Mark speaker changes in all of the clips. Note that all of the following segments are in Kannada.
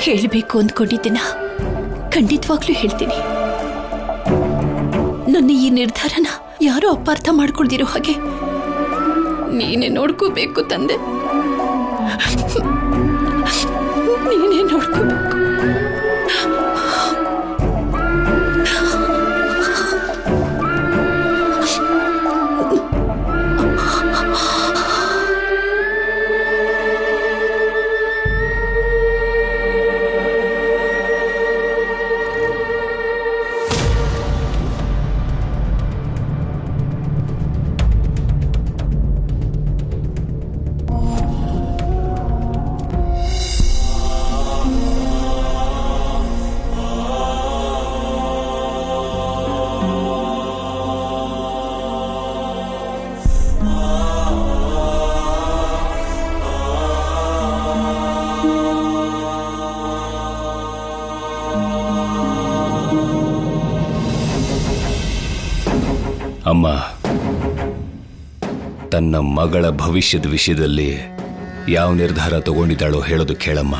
Speaker 1: ಹೇಳಬೇಕು ಅಂದ್ಕೊಂಡಿದ್ದೆನ ಖಂಡಿತವಾಗ್ಲೂ ಹೇಳ್ತೀನಿ. ನನ್ನ ಈ ನಿರ್ಧಾರನ ಯಾರೂ ಅಪಾರ್ಥ ಮಾಡ್ಕೊಳ್ದಿರೋ ಹಾಗೆ ನೀನೇ ನೋಡ್ಕೋಬೇಕು ತಂದೆ, ನೀನೇ ನೋಡ್ಕೋಬೇಕು.
Speaker 2: ಅಮ್ಮ, ತನ್ನ ಮಗಳ ಭವಿಷ್ಯದ ವಿಷಯದಲ್ಲಿ ಯಾವ ನಿರ್ಧಾರ ತಗೊಂಡಿದ್ದಾಳೋ ಹೇಳೋದು ಕೇಳಮ್ಮ.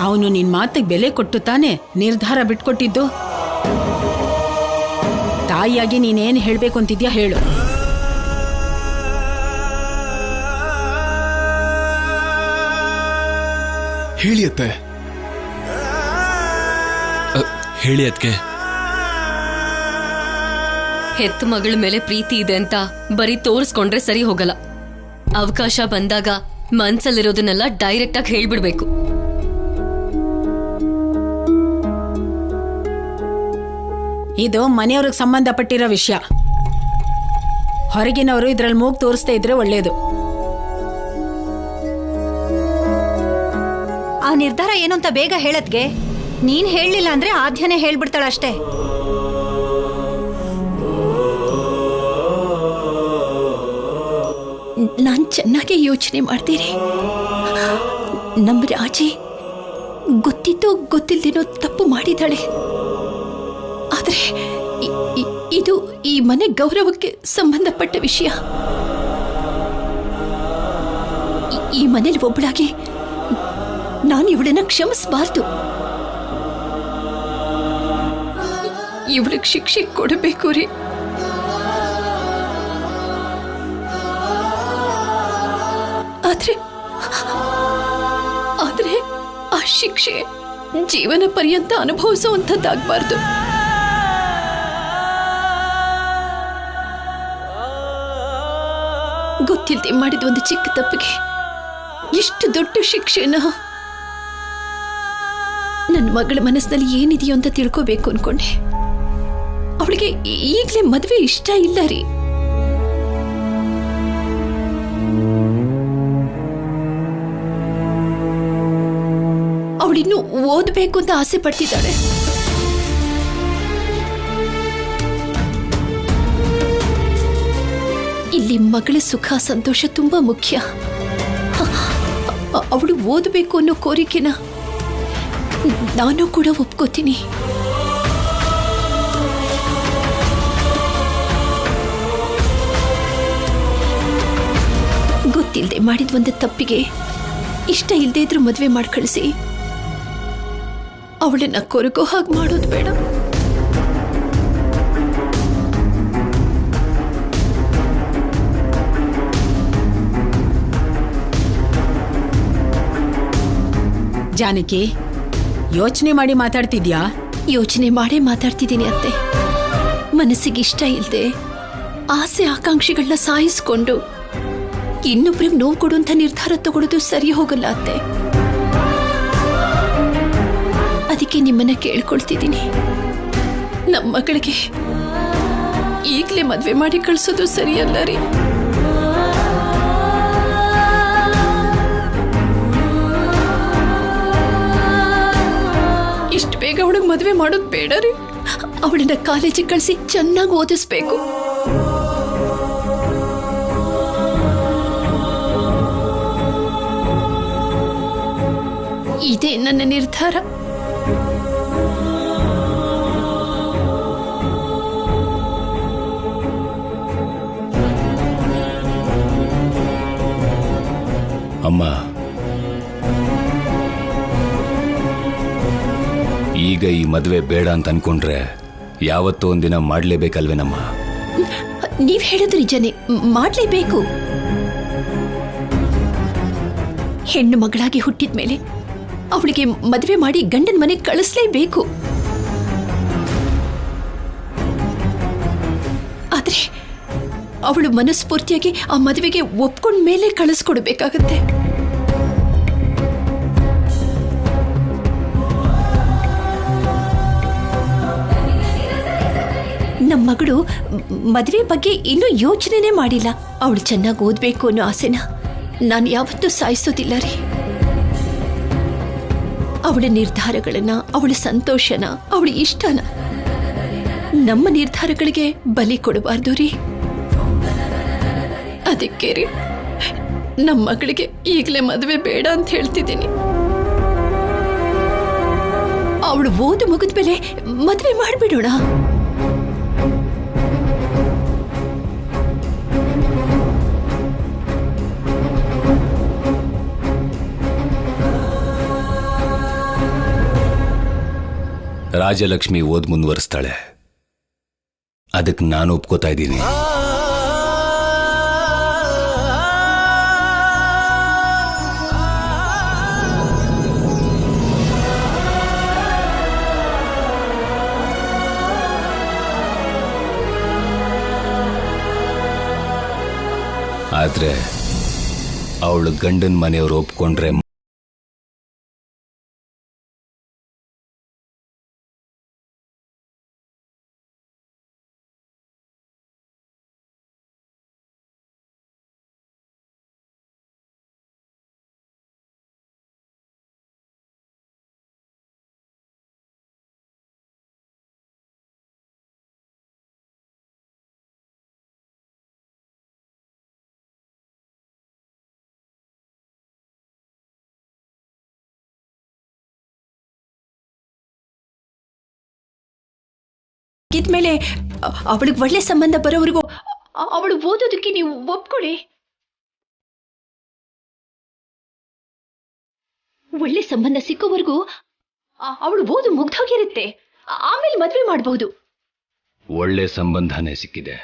Speaker 3: ಅವನು ನಿನ್ ಮಾತಿಗೆ ಬೆಲೆ ಕೊಟ್ಟು ತಾನೆ ನಿರ್ಧಾರ ಬಿಟ್ಕೊಟ್ಟಿದ್ದು. ತಾಯಿಯಾಗಿ ನೀನೇನು ಹೇಳ್ಬೇಕು ಅಂತಿದ್ಯಾ ಹೇಳು.
Speaker 4: ಹೇಳಿ ಅತ್ತೆ. ಹೇಳಿ ಅದಕ್ಕೆ.
Speaker 5: ಹೆತ್ತ ಮಗಳ ಮೇಲೆ ಪ್ರೀತಿ ಇದೆ ಅಂತ ಬರೀ ತೋರಿಸ್ಕೊಂಡ್ರೆ ಸರಿ ಹೋಗಲ್ಲ. ಅವಕಾಶ ಬಂದಾಗ ಮನ್ಸಲ್ಲಿರೋದನ್ನೆಲ್ಲ ಡೈರೆಕ್ಟ್ ಆಗಿ ಹೇಳ್ಬಿಡ್ಬೇಕು.
Speaker 3: ಇದು ಮನೆಯವ್ರಿಗೆ ಸಂಬಂಧಪಟ್ಟಿರೋ ವಿಷಯ. ಹೊರಗಿನವರು ಇದ್ರಲ್ಲಿ ಮೂಗು ತೋರಿಸ್ತಾ ಇದ್ರೆ ಒಳ್ಳೇದು.
Speaker 6: ಆ ನಿರ್ಧಾರ ಏನು ಅಂತ ಬೇಗ ಹೇಳತ್ಗೆ. ನೀನ್ ಹೇಳಲಿಲ್ಲ ಅಂದ್ರೆ ಆದ್ಯನೇ ಹೇಳ್ಬಿಡ್ತಾಳಷ್ಟೇ.
Speaker 1: ನಾನ್ ಚೆನ್ನಾಗಿ ಯೋಚನೆ ಮಾಡ್ತೀನಿ. ನಮ್ಮ ರಾಜಿ ಗೊತ್ತಿದ್ದೋ ಗೊತ್ತಿಲ್ದೇನೋ ತಪ್ಪು ಮಾಡಿದಾಳೆ. ಆದ್ರೆ ಇದು ಈ ಮನೆ ಗೌರವಕ್ಕೆ ಸಂಬಂಧಪಟ್ಟ ವಿಷಯ. ಈ ಮನೇಲಿ ಒಬ್ಬಳಾಗಿ ನಾನು ಇವಳನ್ನ ಕ್ಷಮಿಸಬಾರ್ದು. ಇವಳಿಗೆ ಶಿಕ್ಷೆ ಕೊಡಬೇಕು ರೀ. ಆದ್ರೆ ಆ ಶಿಕ್ಷೆ ಜೀವನ ಪರ್ಯಂತ ಅನುಭವಿಸುವಂಥದ್ದಾಗಬಾರ್ದು. ಗೊತ್ತಿಲ್ಲದೆ ಮಾಡಿದ ಒಂದು ಚಿಕ್ಕ ತಪ್ಪಿಗೆ ಎಷ್ಟು ದೊಡ್ಡ ಶಿಕ್ಷೆನ. ನನ್ನ ಮಗಳ ಮನಸ್ಸಿನಲ್ಲಿ ಏನಿದೆಯೋ ಅಂತ ತಿಳ್ಕೋಬೇಕು ಅನ್ಕೊಂಡೆ. ಅವಳಿಗೆ ಈಗಲೇ ಮದುವೆ ಇಷ್ಟ ಇಲ್ಲ ರೀ. ಅವಳಿನ್ನು ಓದಬೇಕು ಅಂತ ಆಸೆ ಪಡ್ತಿದ್ದಾಳೆ. ಇಲ್ಲಿ ಮಗಳ ಸುಖ ಸಂತೋಷ ತುಂಬಾ ಮುಖ್ಯ. ಅವಳು ಓದಬೇಕು ಅನ್ನೋ ಕೋರಿಕೆನ ನಾನು ಕೂಡ ಒಪ್ಕೋತೀನಿ. ಗೊತ್ತಿಲ್ಲದೆ ಮಾಡಿದ ಒಂದು ತಪ್ಪಿಗೆ ಇಷ್ಟ ಇಲ್ಲದೆ ಇದ್ರೂ ಮದುವೆ ಮಾಡಿ ಕಳಿಸಿ ಅವಳನ್ನ ಕೊರಗೋ ಹಾಗೆ ಮಾಡೋದು ಬೇಡ.
Speaker 3: ಜಾನಕಿ, ಯೋಚನೆ ಮಾಡಿ ಮಾತಾಡ್ತಿದ್ಯಾ?
Speaker 1: ಯೋಚನೆ ಮಾಡೇ ಮಾತಾಡ್ತಿದ್ದೀನಿ ಅತ್ತೆ. ಮನಸ್ಸಿಗೆ ಇಷ್ಟ ಇಲ್ಲದೆ ಆಸೆ ಆಕಾಂಕ್ಷೆಗಳನ್ನ ಸಾಯಿಸ್ಕೊಂಡು ಇನ್ನೊಬ್ರಿಗೆ ನೋವು ಕೊಡುವಂಥ ನಿರ್ಧಾರ ತಗೊಳ್ಳೋದು ಸರಿ ಹೋಗಲ್ಲ ಅತ್ತೆ. ಅದಕ್ಕೆ ನಿಮ್ಮನ್ನ ಕೇಳ್ಕೊಳ್ತಿದ್ದೀನಿ, ನಮ್ಮ ಮಗಳಿಗೆ ಈಗಲೇ ಮದುವೆ ಮಾಡಿ ಕಳಿಸೋದು ಸರಿಯಲ್ಲ ರೀ. ಇಷ್ಟು ಬೇಗ ಅವಳಿಗೆ ಮದುವೆ ಮಾಡೋದು ಬೇಡ ರೀ. ಅವಳನ್ನ ಕಾಲೇಜಿಗೆ ಕಳಿಸಿ ಚೆನ್ನಾಗಿ ಓದಿಸ್ಬೇಕು. ಇದೇ ನನ್ನ ನಿರ್ಧಾರ.
Speaker 2: ಅಮ್ಮ, ಈಗ ಈ ಮದುವೆ ಬೇಡ ಅಂತ ಅನ್ಕೊಂಡ್ರೆ ಯಾವತ್ತೋ ಒಂದಿನ ಮಾಡ್ಲೇಬೇಕಲ್ವೇನಮ್ಮ?
Speaker 1: ನೀವ್ ಹೇಳೋದು ನಿಜನೇ, ಮಾಡ್ಲೇಬೇಕು. ಹೆಣ್ಣು ಮಗಳಾಗಿ ಹುಟ್ಟಿದ ಮೇಲೆ ಅವಳಿಗೆ ಮದುವೆ ಮಾಡಿ ಗಂಡನ ಮನೆಗೆ ಕಳಿಸ್ಲೇಬೇಕು. ಆದ್ರೆ ಅವಳು ಮನಸ್ಫೂರ್ತಿಯಾಗಿ ಆ ಮದುವೆಗೆ ಒಪ್ಕೊಂಡ ಮೇಲೆ ಕಳಿಸ್ಕೊಡ್ಬೇಕಾಗತ್ತೆ. ನಮ್ಮ ಮಗಳು ಮದುವೆ ಬಗ್ಗೆ ಇನ್ನೂ ಯೋಚನೆನೇ ಮಾಡಿಲ್ಲ. ಅವಳು ಚೆನ್ನಾಗಿ ಓದ್ಬೇಕು ಅನ್ನೋ ಆಸೆನ ನಾನು ಯಾವತ್ತೂ ಸಾಯಿಸೋದಿಲ್ಲ ರೀ. ಅವಳ ನಿರ್ಧಾರಗಳನ್ನ, ಅವಳ ಸಂತೋಷನ, ಅವಳ ಇಷ್ಟನ ನಮ್ಮ ನಿರ್ಧಾರಗಳಿಗೆ ಬಲಿ ಕೊಡಬಾರ್ದು ರೀ. ಅದಕ್ಕೆ ರೀ ನಮ್ಮ ಮಗಳಿಗೆ ಈಗಲೇ ಮದುವೆ ಬೇಡ ಅಂತ ಹೇಳ್ತಿದ್ದೀನಿ. ಅವಳು ಓದು ಮುಗಿದ್ಮೇಲೆ ಮದುವೆ ಮಾಡಿಬಿಡೋಣ.
Speaker 2: ರಾಜಲಕ್ಷ್ಮಿ ಓದ್ ಮುಂದುವರಿಸ್ತಾಳೆ, ಅದಕ್ಕೆ ನಾನು ಒಪ್ಕೋತಾ ಇದ್ದೀನಿ. ಆದ್ರೆ ಅವಳು ಗಂಡನ ಮನೆಯವರು ಒಪ್ಕೊಂಡ್ರೆ
Speaker 1: ಇದ್ಮೇಲೆ ಅವಳಿಗೆ ಒಳ್ಳೆ ಸಂಬಂಧ ಬರೋವರೆಗೂ ಅವಳು ಓದೋದಕ್ಕೆ ನೀವು ಒಪ್ಕೊಳ್ಳಿ. ಒಳ್ಳೆ ಸಂಬಂಧ ಸಿಕ್ಕೋವರೆಗೂ ಅವಳು ಓದು ಮುಗ್ದೋಗಿರುತ್ತೆ. ಆಮೇಲೆ ಮದ್ವೆ ಮಾಡಬಹುದು.
Speaker 2: ಒಳ್ಳೆ ಸಂಬಂಧನೇ ಸಿಕ್ಕಿದೆ.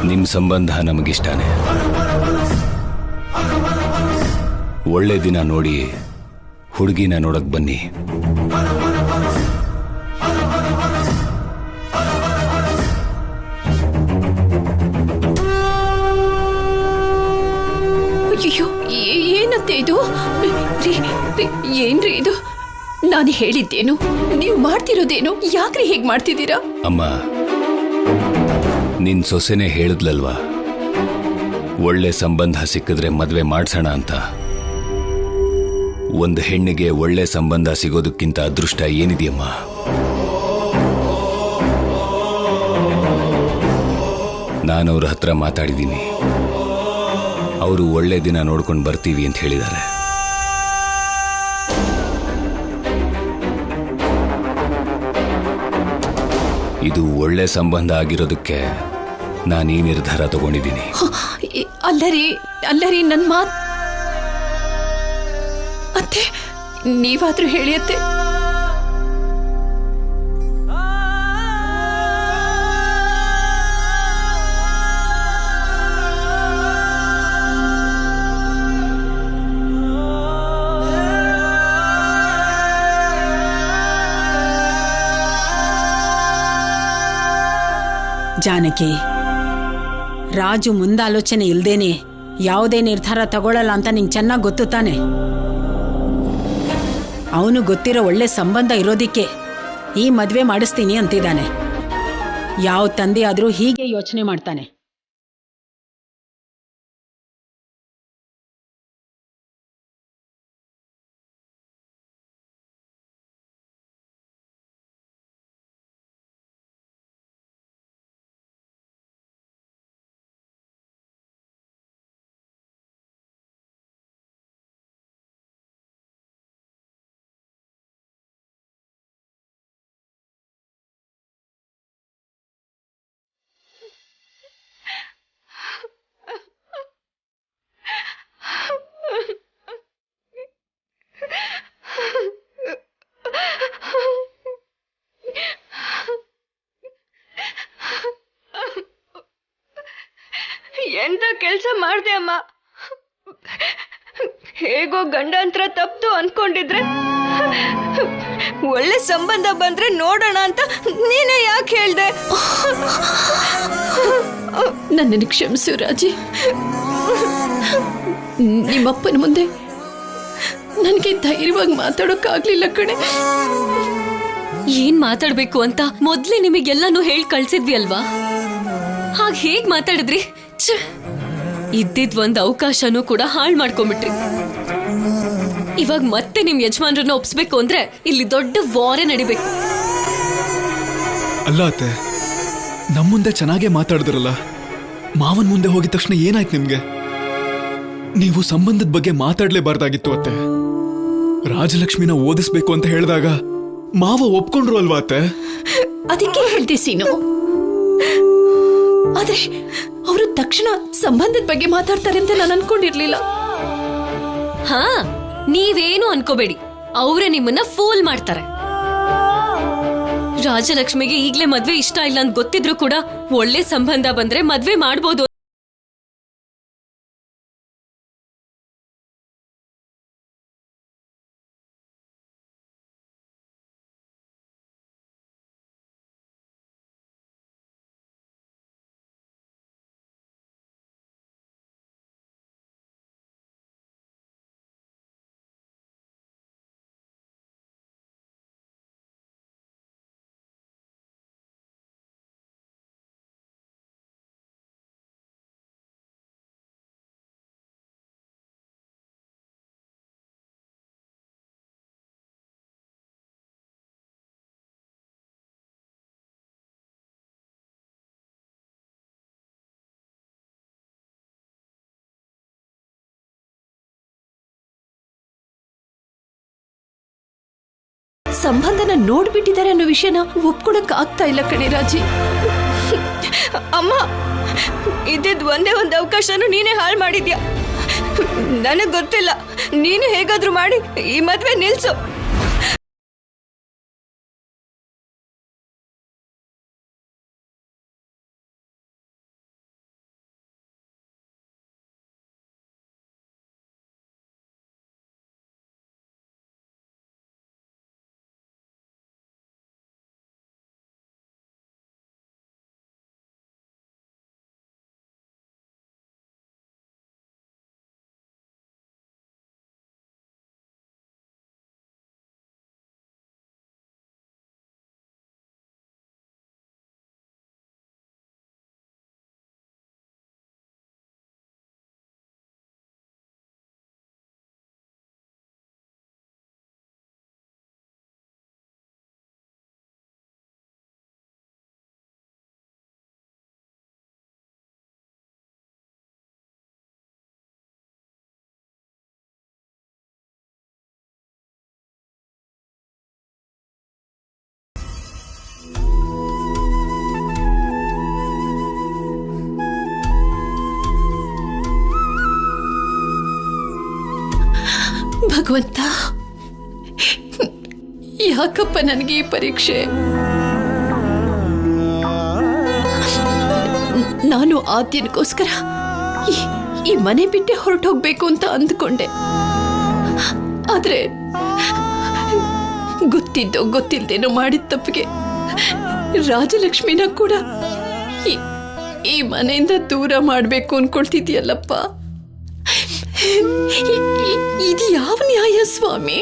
Speaker 2: ನಿಮ್ ಸಂಬಂಧ ನಮಗಿಷ್ಟಾನೆ. ಒಳ್ಳೆ ದಿನ ನೋಡಿ ಹುಡುಗಿನ ನೋಡಕ್ ಬನ್ನಿ.
Speaker 1: ಅಯ್ಯೋ, ಏನತ್ತೆ ಇದು? ಏನ್ರಿ ಇದು? ನಾನು ಹೇಳಿದ್ದೇನು, ನೀವು ಮಾಡ್ತಿರೋದೇನು? ಯಾಕ್ರಿ ಹೇಗ್ ಮಾಡ್ತಿದ್ದೀರಾ?
Speaker 2: ಅಮ್ಮ, ನಿನ್ ಸೊಸೆನೆ ಹೇಳಿದ್ಲಲ್ವಾ, ಒಳ್ಳೆ ಸಂಬಂಧ ಸಿಕ್ಕಿದ್ರೆ ಮದ್ವೆ ಮಾಡ್ಸೋಣ ಅಂತ. ಒಂದು ಹೆಣ್ಣಿಗೆ ಒಳ್ಳೆ ಸಂಬಂಧ ಸಿಗೋದಕ್ಕಿಂತ ಅದೃಷ್ಟ ಏನಿದೆಯಮ್ಮ? ನಾನು ಅವ್ರ ಹತ್ರ ಮಾತಾಡಿದ್ದೀನಿ. ಅವರು ಒಳ್ಳೆ ದಿನ ನೋಡ್ಕೊಂಡು ಬರ್ತೀವಿ ಅಂತ ಹೇಳಿದ್ದಾರೆ. ಇದು ಒಳ್ಳೆ ಸಂಬಂಧ ಆಗಿರೋದಕ್ಕೆ ನಾನು ಈ ನಿರ್ಧಾರ ತಗೊಂಡಿದ್ದೀನಿ.
Speaker 1: ಅಲ್ಲರಿ ನನ್ನ ಮಾತ್ ಅತ್ತೆ, ನೀವಾದ್ರೂ ಹೇಳಿ ಅತ್ತೆ.
Speaker 3: ಜಾನಕಿ, ರಾಜು ಮುಂದಾಲೋಚನೆ ಇಲ್ದೇನೆ ಯಾವುದೇ ನಿರ್ಧಾರ ತಗೊಳ್ಳಲ್ಲ ಅಂತ ನಿಂಗೆ ಚೆನ್ನಾಗಿ ಗೊತ್ತು ತಾನೆ. ಅವನು ಗೊತ್ತಿರೋ ಒಳ್ಳೆ ಸಂಬಂಧ ಇರೋದಿಕ್ಕೆ ಈ ಮದುವೆ ಮಾಡಿಸ್ತೀನಿ ಅಂತಿದ್ದಾನೆ. ಯಾವ ತಂದೆ ಆದರೂ ಹೀಗೆ ಯೋಚನೆ ಮಾಡ್ತಾನೆ.
Speaker 7: ಎಂತ ಕೆಲ್ಸ ಮಾಡ್ದೆ ಅಮ್ಮ. ಹೇಗೋ ಗಂಡಂತ್ರ ತಪ್ತು ಅನ್ಕೊಂಡಿದ್ರೆ ಒಳ್ಳೆ ಸಂಬಂಧ ಬಂದ್ರೆ ನೋಡೋಣ ಅಂತ ನೀನೇ ಯಾಕೆ ಹೇಳ್ದೆ?
Speaker 1: ನನ್ನನ್ನು ಕ್ಷಮಿಸು ರಾಜಿ. ನಿಮ್ಮಪ್ಪನ ಮುಂದೆ ನನಗೆ ಧೈರ್ಯವಾಗಿ ಮಾತಾಡೋಕ್ಕಾಗ್ಲಿಲ್ಲ ಕಣೆ.
Speaker 5: ಏನ್ ಮಾತಾಡ್ಬೇಕು ಅಂತ ಮೊದ್ಲೇ ನಿಮಗೆಲ್ಲಾನು ಹೇಳಿ ಕಳ್ಸಿದ್ವಿ ಅಲ್ವಾ? ಹಾಗೆ ಹೇಗ್ ಮಾತಾಡಿದ್ರಿ? ಇದ್ದಿದ್ ಒಂದ್ ಅವಕಾಶನೂ ಕೂಡ ಹಾಳು ಮಾಡ್ಕೊಂಡ್ಬಿಟ್ರಿ. ಇವಾಗ ಮತ್ತೆ ನಿಮ್ ಯಜಮಾನ್ರನ್ನ ಒಪ್ಸ್ಬೇಕು ಅಂದ್ರೆ ಇಲ್ಲಿ ದೊಡ್ಡ ವಾರೇ ನಡಿಬೇಕು.
Speaker 4: ಅಲ್ಲ ಅತ್ತೆ, ನಮ್ಮ ಮುಂದೆ ಚೆನ್ನಾಗೇ ಮಾತಾಡಿದ್ರಲ್ಲ, ಮಾವನ್ ಮುಂದೆ ಹೋಗಿದ ತಕ್ಷಣ ಏನಾಯ್ತು ನಿಮ್ಗೆ? ನೀವು ಸಂಬಂಧದ ಬಗ್ಗೆ ಮಾತಾಡ್ಲೇಬಾರ್ದಾಗಿತ್ತು ಅತ್ತೆ. ರಾಜಲಕ್ಷ್ಮಿನ ಓದಿಸ್ಬೇಕು ಅಂತ ಹೇಳಿದಾಗ ಮಾವ ಒಪ್ಕೊಂಡ್ರು ಅಲ್ವಾ ಅತ್ತೆ?
Speaker 1: ಅದಕ್ಕೆ ಹೇಳ್ದೆ ಸೀನು. ಆದ್ರೆ ಅವರು ತಕ್ಷಣ ಸಂಬಂಧದ ಬಗ್ಗೆ ಮಾತಾಡ್ತಾರೆ ಅಂತ ನಾನು ಅನ್ಕೊಂಡಿರ್ಲಿಲ್ಲ.
Speaker 5: ಹಾ, ನೀವೇನು ಅನ್ಕೋಬೇಡಿ, ಅವರೇ ನಿಮ್ಮನ್ನ ಫೂಲ್ ಮಾಡ್ತಾರೆ. ರಾಜಲಕ್ಷ್ಮಿಗೆ ಈಗ್ಲೇ ಮದ್ವೆ ಇಷ್ಟ ಇಲ್ಲ ಅಂತ ಗೊತ್ತಿದ್ರು ಕೂಡ ಒಳ್ಳೆ ಸಂಬಂಧ ಬಂದ್ರೆ ಮದ್ವೆ ಮಾಡ್ಬೋದು.
Speaker 1: ಸಂಬಂಧನ ನೋಡ್ಬಿಟ್ಟಿದ್ದಾರೆ ಅನ್ನೋ ವಿಷಯನ ಒಪ್ಕೊಳಕ್ ಆಗ್ತಾ ಇಲ್ಲ ಕಣೆ ರಾಜಿ.
Speaker 7: ಅಮ್ಮ, ಇದ್ದಿದ್ ಒಂದೇ ಒಂದು ಅವಕಾಶನೂ ನೀನೇ ಹಾಳು ಮಾಡಿದ್ಯಾ. ನನಗ್ ಗೊತ್ತಿಲ್ಲ, ನೀನು ಹೇಗಾದ್ರೂ ಮಾಡಿ ಈ ಮದ್ವೆ ನಿಲ್ಸು.
Speaker 1: ಭಗವಂತ, ಯಾಕಪ್ಪ ನನಗೆ ಈ ಪರೀಕ್ಷೆ? ನಾನು ಆದ್ಯನ್ಗೋಸ್ಕರ ಈ ಮನೆ ಬಿಟ್ಟೆ ಹೊರಟೋಗ್ಬೇಕು ಅಂತ ಅಂದ್ಕೊಂಡೆ. ಆದ್ರೆ ಗೊತ್ತಿದ್ದೋ ಗೊತ್ತಿಲ್ದೇನೋ ಮಾಡಿದ ತಪ್ಪಿಗೆ ರಾಜಲಕ್ಷ್ಮಿನ ಕೂಡ ಈ ಮನೆಯಿಂದ ದೂರ ಮಾಡ್ಬೇಕು ಅನ್ಕೊಳ್ತಿದ್ಯಲ್ಲಪ್ಪ. ಇದು ಯಾವ ನ್ಯಾಯ ಸ್ವಾಮಿ?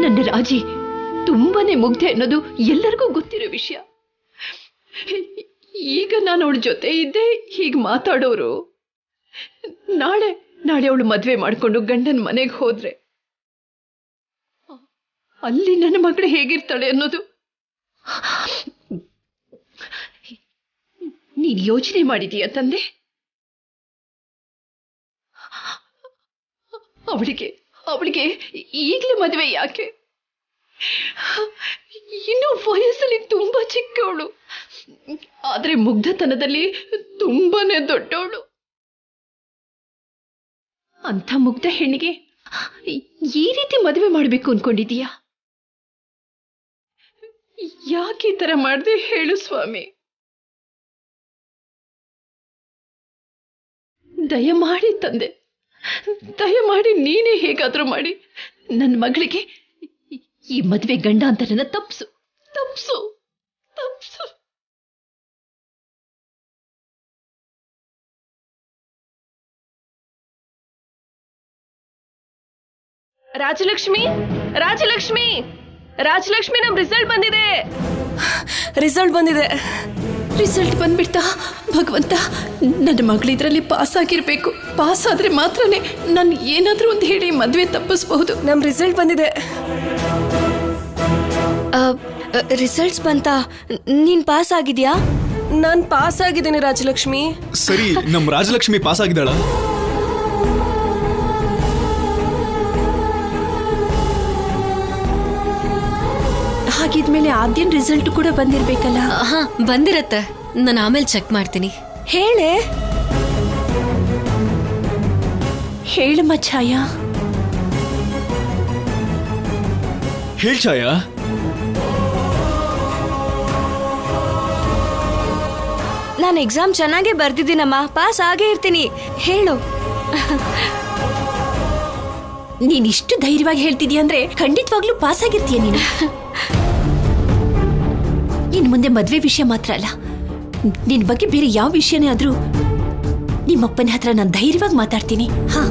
Speaker 1: ನನ್ನ ರಾಜಿ ತುಂಬಾನೇ ಮುಗ್ಧೆ ಅನ್ನೋದು ಎಲ್ಲರಿಗೂ ಗೊತ್ತಿರೋ ವಿಷಯ. ಈಗ ನಾನು ಅವಳ ಜೊತೆ ಇದ್ದೆ ಹೀಗೆ ಮಾತಾಡೋರು, ನಾಳೆ ಅವಳು ಮದ್ವೆ ಮಾಡ್ಕೊಂಡು ಗಂಡನ ಮನೆಗೆ ಹೋದ್ರೆ ಅಲ್ಲಿ ನನ್ನ ಮಗಳು ಹೇಗಿರ್ತಾಳೆ ಅನ್ನೋದು ನೀನ್ ಯೋಚನೆ ಮಾಡಿದೀಯ ತಂದೆ? ಅವಳಿಗೆ ಈಗಲೇ ಮದುವೆ ಯಾಕೆ? ಇನ್ನು ವಯಸ್ಸಲ್ಲಿ ತುಂಬಾ ಚಿಕ್ಕವಳು, ಆದ್ರೆ ಮುಗ್ಧತನದಲ್ಲಿ ತುಂಬಾನೇ ದೊಡ್ಡವಳು. ಅಂಥ ಮುಗ್ಧ ಹೆಣ್ಣಿಗೆ ಈ ರೀತಿ ಮದುವೆ ಮಾಡ್ಬೇಕು ಅನ್ಕೊಂಡಿದೀಯಾ? ಯಾಕೆ ಈ ತರ ಮಾಡ್ದೆ ಹೇಳು ಸ್ವಾಮಿ. ದಯಮಾಡಿ ತಂದೆ, ದಯಮಾಡಿ ನೀನೇ ಹೇಗಾದ್ರೂ ಮಾಡಿ ನನ್ನ ಮಗಳಿಗೆ ಈ ಮದುವೆ ಗಂಡಾಂತರನ ತಪ್ಸು ತಪ್ಸು ತಪ್ಸು.
Speaker 7: ರಾಜಲಕ್ಷ್ಮಿ, ರಾಜಲಕ್ಷ್ಮಿ, ರಾಜಲಕ್ಷ್ಮಿ, ನಮ್ ರಿಸಲ್ಟ್ ಬಂದಿದೆ.
Speaker 1: ರಿಸಲ್ಟ್ ಬಂದ್ಬಿಡ್ತಾ? ಭಗವಂತ, ನನ್ನ ಮಗಳು ಇದರಲ್ಲಿ ಪಾಸ್ ಆಗಿರ್ಬೇಕು. ಪಾಸ್ ಆದ್ರೆ ಮಾತ್ರನೇ ನಾನು ಏನಾದ್ರೂ ಒಂದು ಹೇಳಿ ಮದ್ವೆ ತಪ್ಪಿಸಬಹುದು.
Speaker 7: ನಮ್ ರಿಸಲ್ಟ್ ಬಂದಿದೆ. ರಿಸಲ್ಟ್ಸ್ ಬಂತ? ನೀನ್ ಪಾಸ್ ಆಗಿದ್ಯಾ? ನಾನ್ ಪಾಸ್ ಆಗಿದ್ದೀನಿ ರಾಜಲಕ್ಷ್ಮಿ.
Speaker 4: ಸರಿ, ನಮ್ ರಾಜಲಕ್ಷ್ಮಿ ಪಾಸ್ ಆಗಿದ್ದಾಳ?
Speaker 1: ಹಾಗಿದ್ಮೇಲೆ ಆದ್ಯನ್ ರಿಸಲ್ಟ್ ಕೂಡ ಬಂದಿರ್ಬೇಕಲ್ಲ?
Speaker 5: ಹಾ, ಬಂದಿರತ್ತೆ. ನಾನು ಆಮೇಲೆ ಚೆಕ್ ಮಾಡ್ತೀನಿ.
Speaker 7: ಹೇಳೆ.
Speaker 1: ಹೇಳಮ್ಮ ಛಾಯಾ.
Speaker 4: ಹೇಳ್ ಛಾಯಾ.
Speaker 7: ನಾನು ಎಕ್ಸಾಮ್ ಚೆನ್ನಾಗೇ ಬರ್ದಿದ್ದೀನಮ್ಮ, ಪಾಸ್ ಆಗೇ ಇರ್ತೀನಿ. ಹೇಳು.
Speaker 1: ನೀನ್ ಇಷ್ಟು ಧೈರ್ಯವಾಗಿ ಹೇಳ್ತಿದ್ಯಾ ಅಂದ್ರೆ ಖಂಡಿತವಾಗ್ಲೂ ಪಾಸ್ ಆಗಿರ್ತೀಯ ನೀನು. ಇನ್ ಮುಂದೆ ಮದ್ವೆ ವಿಷಯ ಮಾತ್ರ ಅಲ್ಲ, ನಿನ್ ಬಗ್ಗೆ ಬೇರೆ ಯಾವ ವಿಷಯನೇ ಆದ್ರೂ ನಿಮ್ಮಪ್ಪನ ಹತ್ರ ನಾನು ಧೈರ್ಯವಾಗಿ ಮಾತಾಡ್ತೀನಿ. ಹಾ.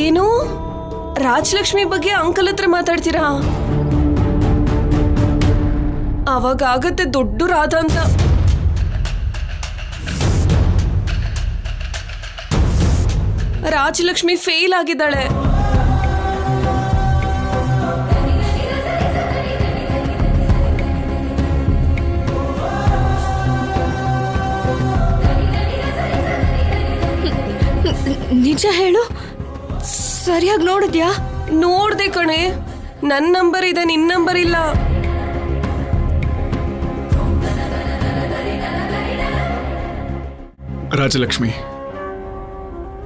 Speaker 7: ಏನು ರಾಜಲಕ್ಷ್ಮಿ ಬಗ್ಗೆ ಅಂಕಲ್ ಹತ್ರ ಮಾತಾಡ್ತೀರಾ? ಅವಾಗ ಆಗತ್ತೆ ದೊಡ್ಡ ರಾಧ ಅಂತ. ರಾಜಲಕ್ಷ್ಮಿ ಫೇಲ್ ಆಗಿದ್ದಾಳೆ. ನಿಜ ಹೇಳು, ಸರಿಯಾಗಿ ನೋಡಿದ್ಯಾ? ನೋಡ್ದೆ ಕಣೆ, ನನ್ನ ನಂಬರ್ ಇದೆ, ನಿನ್ನ ನಂಬರ್ ಇಲ್ಲ.
Speaker 4: ರಾಜಲಕ್ಷ್ಮಿ,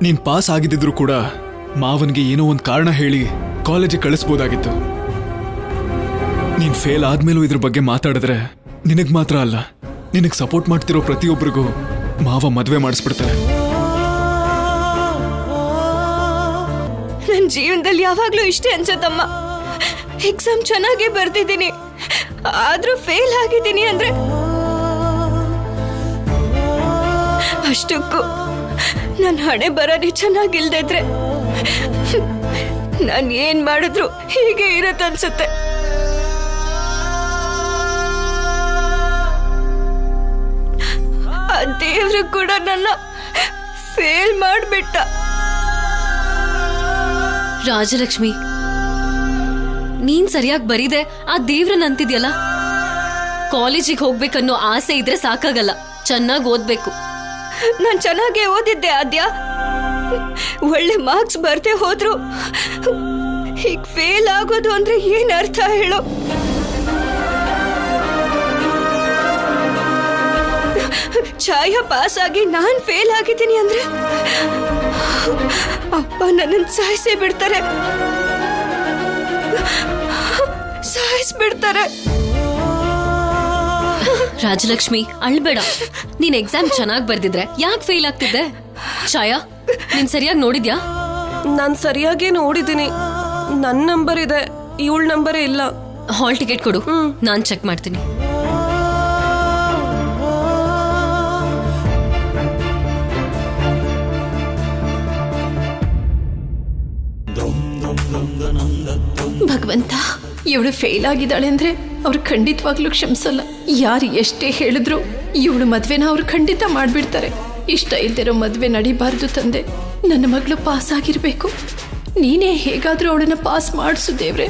Speaker 4: ನೀನ್ ಪಾಸ್ ಆಗಿದ್ದಿದ್ರು ಕೂಡ ಮಾವನ್ಗೆ ಏನೋ ಒಂದು ಕಾರಣ ಹೇಳಿ ಕಾಲೇಜಿಗೆ ಕಳಿಸ್ಬೋದಾಗಿತ್ತು. ನೀನ್ ಫೇಲ್ ಆದ್ಮೇಲೂ ಇದ್ರ ಬಗ್ಗೆ ಮಾತಾಡಿದ್ರೆ ನಿನಗ್ ಮಾತ್ರ ಅಲ್ಲ, ನಿನಗ್ ಸಪೋರ್ಟ್ ಮಾಡ್ತಿರೋ ಪ್ರತಿಯೊಬ್ಬರಿಗೂ ಮಾವ ಮದ್ವೆ ಮಾಡಿಸ್ಬಿಡ್ತಾರೆ.
Speaker 7: ನನ್ನ ಜೀವನದಲ್ಲಿ ಯಾವಾಗ್ಲೂ ಇಷ್ಟೇ ಅನ್ಸತ್ತಮ್ಮ. ಎಕ್ಸಾಮ್ ಚೆನ್ನಾಗೇ ಬರ್ತಿದ್ದೀನಿ, ಆದ್ರೂ ಫೇಲ್ ಆಗಿದ್ದೀನಿ ಅಂದ್ರೆ ಅಷ್ಟಕ್ಕೂ ನನ್ನ ಹಣೆ ಬರನೇ ಚೆನ್ನಾಗಿಲ್ದೇ ಇದ್ರೆ ನಾನು ಏನ್ ಮಾಡಿದ್ರು ಹೀಗೆ ಇರತ್ತೆ ಅನ್ಸುತ್ತೆ. ಆ ದೇವ್ರು ಕೂಡ ನನ್ನ ಫೇಲ್ ಮಾಡ್ಬಿಟ್ಟ.
Speaker 5: ರಾಜಲಕ್ಷ್ಮಿ, ನೀನ್ ಸರಿಯಾಗಿ ಬರೀದೆ ಆ ದೇವ್ರನ್ನ ಅಂತಿದ್ಯಲ್ಲ. ಕಾಲೇಜಿಗೆ ಹೋಗ್ಬೇಕನ್ನೋ ಆಸೆ ಇದ್ರೆ ಸಾಕಾಗಲ್ಲ, ಚೆನ್ನಾಗಿ ಓದ್ಬೇಕು.
Speaker 7: ನಾನ್ ಚೆನ್ನಾಗೇ ಓದಿದ್ದೆ ಆದ್ಯ, ಒಳ್ಳೆ ಮಾರ್ಕ್ಸ್ ಬರ್ದೇ ಹೋದ್ರು ಹೀಗ್ ಫೇಲ್ ಆಗೋದು ಅಂದ್ರೆ ಏನ್ ಅರ್ಥ ಹೇಳು? ಛಾಯಾ ಪಾಸ್ ಆಗಿ ನಾನ್ ಫೇಲ್ ಆಗಿದ್ದೀನಿ ಅಂದ್ರೆ ಅಪ್ಪ ನನ್ನನ್ನು ಸಾಯಿಸೇ ಬಿಡ್ತಾರೆ, ಸಾಯಿಸ್ಬಿಡ್ತಾರೆ.
Speaker 5: ರಾಜಲಕ್ಷ್ಮಿ, ಅಳ್ಬೇಡ. ನೀನ್ ಎಕ್ಸಾಮ್ ಚೆನ್ನಾಗಿ ಬರ್ದಿದ್ರೆ ಯಾಕೆ ಫೇಲ್ ಆಗ್ತಿದ್ದೆ? ಛಾಯಾ, ನೀನ್ ಸರಿಯಾಗಿ ನೋಡಿದ್ಯಾ?
Speaker 7: ನಾನ್ ಸರಿಯಾಗೇ ನೋಡಿದ್ದೀನಿ. ನನ್ನ ನಂಬರ್ ಇದೆ, ಇವಳ ನಂಬರೇ ಇಲ್ಲ.
Speaker 5: ಹಾಲ್ ಟಿಕೆಟ್ ಕೊಡು, ನಾನ್ ಚೆಕ್ ಮಾಡ್ತೀನಿ.
Speaker 1: ಭಗವಂತ, ಇವಳು ಫೇಲ್ ಆಗಿದ್ದಾಳೆ ಅಂದ್ರೆ ಅವ್ರು ಖಂಡಿತವಾಗ್ಲೂ ಕ್ಷಮಿಸಲ್ಲ. ಯಾರು ಎಷ್ಟೇ ಹೇಳಿದ್ರು ಇವಳು ಮದ್ವೆನ ಅವ್ರು ಖಂಡಿತ ಮಾಡ್ಬಿಡ್ತಾರೆ. ಇಷ್ಟ ಇಲ್ದಿರೋ ಮದ್ವೆ ನಡಿಬಾರ್ದು ತಂದೆ. ನನ್ನ ಮಗಳು ಪಾಸ್ ಆಗಿರ್ಬೇಕು. ನೀನೇ ಹೇಗಾದ್ರೂ ಅವಳನ್ನ ಪಾಸ್ ಮಾಡಿಸು ದೇವ್ರೆ.